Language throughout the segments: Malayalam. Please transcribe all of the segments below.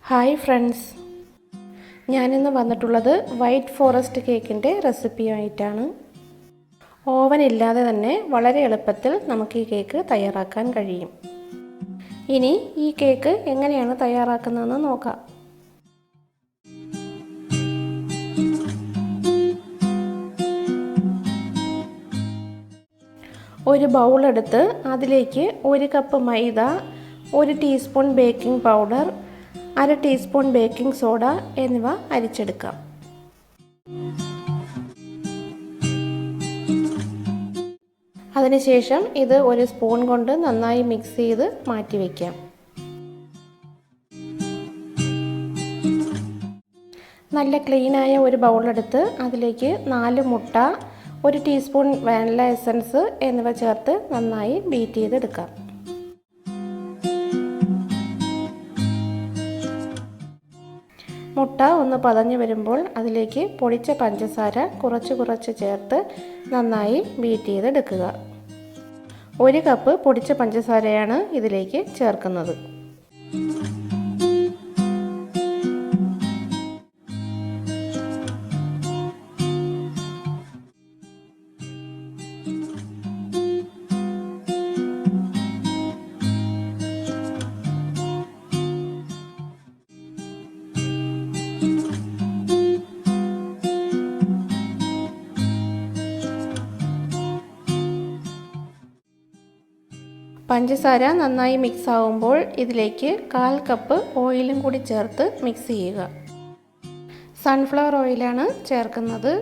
ഹായ് ഫ്രണ്ട്സ്, ഞാനിന്ന് വന്നിട്ടുള്ളത് വൈറ്റ് ഫോറസ്റ്റ് കേക്കിൻ്റെ റെസിപ്പിയായിട്ടാണ്. ഓവൻ ഇല്ലാതെ തന്നെ വളരെ എളുപ്പത്തിൽ നമുക്ക് ഈ കേക്ക് തയ്യാറാക്കാൻ കഴിയും. ഇനി ഈ കേക്ക് എങ്ങനെയാണ് തയ്യാറാക്കുന്നതെന്ന് നോക്കാം. ഒരു ബൗൾ എടുത്ത് അതിലേക്ക് 1 കപ്പ് മൈദ, 1 teaspoon baking powder, 1/2 teaspoon baking soda എന്നിവ അരിച്ചെടുക്കാം. അതിനുശേഷം ഇത് ഒരു സ്പൂൺ കൊണ്ട് നന്നായി മിക്സ് ചെയ്ത് മാറ്റി വയ്ക്കാം. നല്ല ക്ലീനായ ഒരു ബൗളെടുത്ത് അതിലേക്ക് 4 മുട്ട, 1 ടീസ്പൂൺ വാനില എസൻസ് എന്നിവ ചേർത്ത് നന്നായി ബീറ്റ് ചെയ്തെടുക്കാം. മുട്ട ഒന്ന് പതഞ്ഞു വരുമ്പോൾ അതിലേക്ക് പൊടിച്ച പഞ്ചസാര കുറച്ച് ചേർത്ത് നന്നായി ബീറ്റ് ചെയ്തെടുക്കുക. 1 കപ്പ് പൊടിച്ച പഞ്ചസാരയാണ് ഇതിലേക്ക് ചേർക്കുന്നത്. പഞ്ചസാര നന്നായി മിക്സ് ആവുമ്പോൾ ഇതിലേക്ക് 1/4 കപ്പ് ഓയിലും കൂടി ചേർത്ത് മിക്സ് ചെയ്യുക. സൺഫ്ലവർ ഓയിലാണ് ചേർക്കുന്നത്.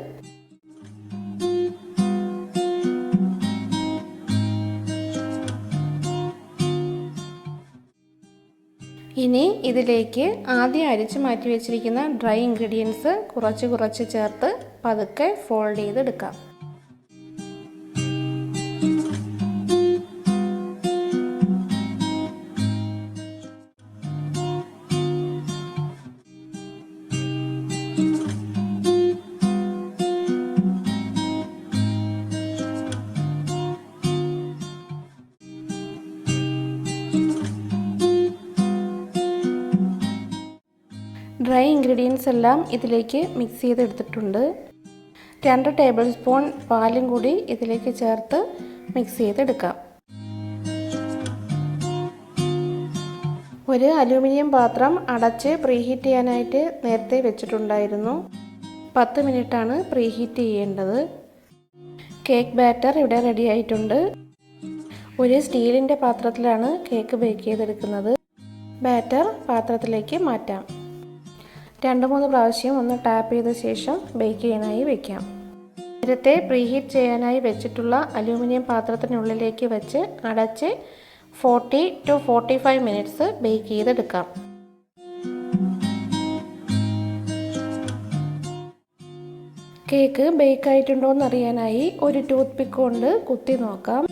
ഇനി ഇതിലേക്ക് ആദ്യം അരിച്ചു മാറ്റി വെച്ചിരിക്കുന്ന ഡ്രൈ ഇൻഗ്രീഡിയൻസ് കുറച്ച് ചേർത്ത് പതുക്കെ ഫോൾഡ് ചെയ്തെടുക്കാം. ഡ്രൈ ഇൻഗ്രീഡിയൻസ് എല്ലാം ഇതിലേക്ക് മിക്സ് ചെയ്തെടുത്തിട്ടുണ്ട്. 2 ടേബിൾ സ്പൂൺ പാലും കൂടി ഇതിലേക്ക് ചേർത്ത് മിക്സ് ചെയ്തെടുക്കാം. ഒരു അലൂമിനിയം പാത്രം അടച്ച് പ്രീഹീറ്റ് ചെയ്യാനായിട്ട് നേരത്തെ വെച്ചിട്ടുണ്ടായിരുന്നു. 10 മിനിറ്റാണ് പ്രീഹീറ്റ് ചെയ്യേണ്ടത്. കേക്ക് ബാറ്റർ ഇവിടെ റെഡി ആയിട്ടുണ്ട്. ഒരു സ്റ്റീലിൻ്റെ പാത്രത്തിലാണ് കേക്ക് ബേക്ക് ചെയ്തെടുക്കുന്നത്. ബാറ്റർ പാത്രത്തിലേക്ക് മാറ്റാം. 2-3 പ്രാവശ്യം ഒന്ന് ടാപ്പ് ചെയ്ത ശേഷം ബേക്ക് ചെയ്യാനായി വയ്ക്കാം. നേരത്തെ പ്രീഹീറ്റ് ചെയ്യാനായി വെച്ചിട്ടുള്ള അലൂമിനിയം പാത്രത്തിനുള്ളിലേക്ക് വെച്ച് അടച്ച് 40 to 45 മിനിറ്റ്സ് ബേക്ക് ചെയ്തെടുക്കാം. കേക്ക് ബേക്ക് ആയിട്ടുണ്ടോ എന്നറിയാനായി ഒരു ടൂത്ത് പിക്ക് കൊണ്ട് കുത്തി നോക്കാം.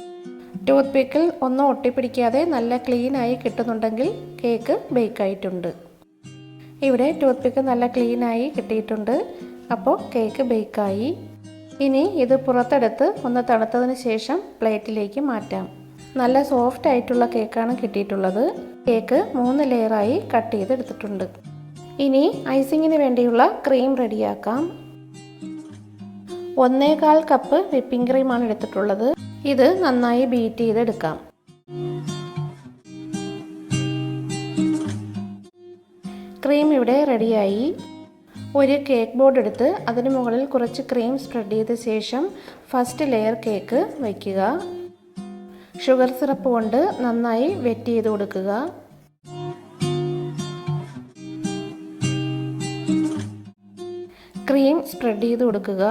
ടൂത്ത് പിക്കിൽ ഒന്നും ഒട്ടിപ്പിടിക്കാതെ നല്ല ക്ലീനായി കിട്ടുന്നുണ്ടെങ്കിൽ കേക്ക് ബേക്ക് ആയിട്ടുണ്ട്. ഇവിടെ ടൂത്ത് പിക്ക് നല്ല ക്ലീനായി കിട്ടിയിട്ടുണ്ട്. അപ്പോൾ കേക്ക് ബേക്കായി. ഇനി ഇത് പുറത്തെടുത്ത് ഒന്ന് തണുത്തതിന് ശേഷം പ്ലേറ്റിലേക്ക് മാറ്റാം. നല്ല സോഫ്റ്റ് ആയിട്ടുള്ള കേക്കാണ് കിട്ടിയിട്ടുള്ളത്. കേക്ക് 3 ലെയറായി കട്ട് ചെയ്തെടുത്തിട്ടുണ്ട്. ഇനി ഐസിങ്ങിന് വേണ്ടിയുള്ള ക്രീം റെഡിയാക്കാം. 1/4 കപ്പ് വിപ്പിംഗ് ക്രീമാണ് എടുത്തിട്ടുള്ളത്. ഇത് നന്നായി ബീറ്റ് ചെയ്തെടുക്കാം. ക്രീം ഇവിടെ റെഡിയായി. ഒരു കേക്ക് ബോർഡ് എടുത്ത് അതിന് മുകളിൽ കുറച്ച് ക്രീം സ്പ്രെഡ് ചെയ്ത ശേഷം ഫസ്റ്റ് ലെയർ കേക്ക് വയ്ക്കുക. ഷുഗർ സിറപ്പ് കൊണ്ട് നന്നായി വെറ്റ് ചെയ്ത് കൊടുക്കുക. ക്രീം സ്പ്രെഡ് ചെയ്ത് കൊടുക്കുക.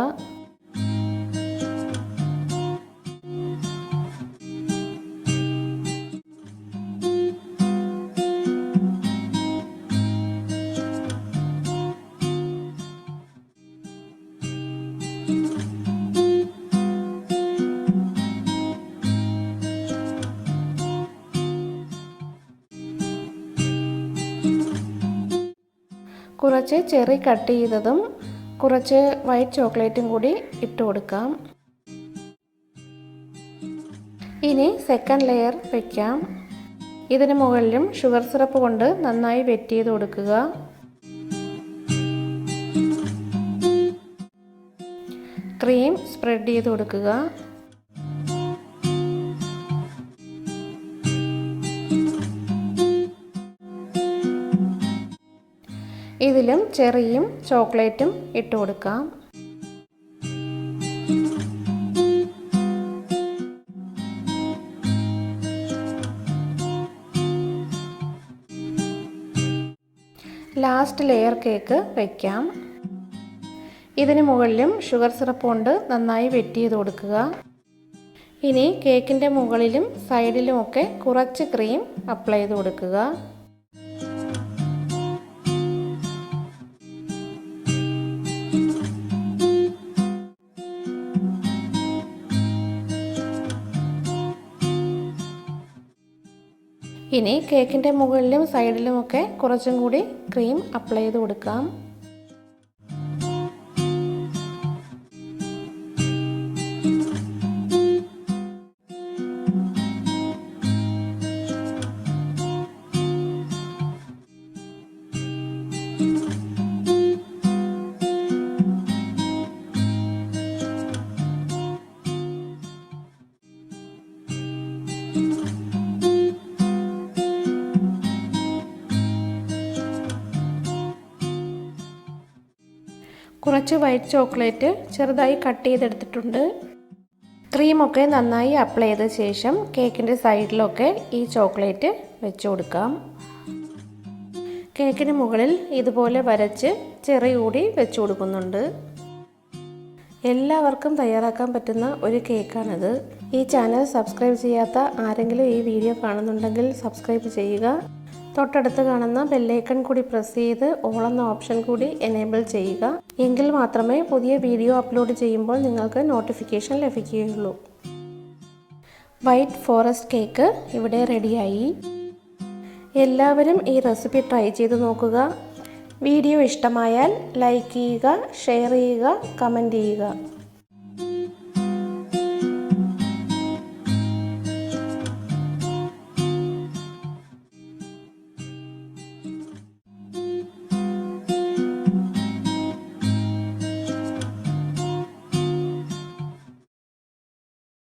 കുറച്ച് ചെറി കട്ട് ചെയ്തതും കുറച്ച് വൈറ്റ് ചോക്ലേറ്റും കൂടി ഇട്ട് കൊടുക്കാം. ഇനി സെക്കൻഡ് ലെയർ വയ്ക്കാം. ഇതിന് മുകളിലും ഷുഗർ സിറപ്പ് കൊണ്ട് നന്നായി വെറ്റ് ചെയ്ത് കൊടുക്കുക. ക്രീം സ്പ്രെഡ് ചെയ്ത് കൊടുക്കുക. ഇതിലും ചെറിയും ചോക്ലേറ്റും ഇട്ട് കൊടുക്കാം. ലാസ്റ്റ് ലെയർ കേക്ക് വയ്ക്കാം. ഇതിന് മുകളിലും ഷുഗർ സിറപ്പ് കൊണ്ട് നന്നായി വെറ്റ് ചെയ്ത് കൊടുക്കുക. ഇനി കേക്കിൻ്റെ മുകളിലും സൈഡിലുമൊക്കെ കുറച്ച് ക്രീം അപ്ലൈ ചെയ്ത് കൊടുക്കുക. ഇനി കേക്കിൻ്റെ മുകളിലും സൈഡിലുമൊക്കെ കുറച്ചും കൂടി ക്രീം അപ്ലൈ ചെയ്ത് കൊടുക്കാം. കുറച്ച് വൈറ്റ് ചോക്ലേറ്റ് ചെറുതായി കട്ട് ചെയ്തെടുത്തിട്ടുണ്ട്. ക്രീമൊക്കെ നന്നായി അപ്ലൈ ചെയ്ത ശേഷം കേക്കിൻ്റെ സൈഡിലൊക്കെ ഈ ചോക്ലേറ്റ് വെച്ച് കൊടുക്കാം. കേക്കിന് മുകളിൽ ഇതുപോലെ വരച്ച് ചെറി കൂടി വെച്ച് കൊടുക്കുന്നുണ്ട്. എല്ലാവർക്കും തയ്യാറാക്കാൻ പറ്റുന്ന ഒരു കേക്കാണിത്. ഈ ചാനൽ സബ്സ്ക്രൈബ് ചെയ്യാത്ത ആരെങ്കിലും ഈ വീഡിയോ കാണുന്നുണ്ടെങ്കിൽ സബ്സ്ക്രൈബ് ചെയ്യുക. തൊട്ടടുത്ത് കാണുന്ന ബെല്ലൈക്കൺ കൂടി പ്രസ് ചെയ്ത് ഓൾ എന്ന ഓപ്ഷൻ കൂടി എനേബിൾ ചെയ്യുക. എങ്കിൽ മാത്രമേ പുതിയ വീഡിയോ അപ്ലോഡ് ചെയ്യുമ്പോൾ നിങ്ങൾക്ക് നോട്ടിഫിക്കേഷൻ ലഭിക്കുകയുള്ളൂ. വൈറ്റ് ഫോറസ്റ്റ് കേക്ക് ഇവിടെ റെഡിയായി. എല്ലാവരും ഈ റെസിപ്പി ട്രൈ ചെയ്ത് നോക്കുക. വീഡിയോ ഇഷ്ടമായാൽ ലൈക്ക് ചെയ്യുക, ഷെയർ ചെയ്യുക, കമൻറ്റ് ചെയ്യുക.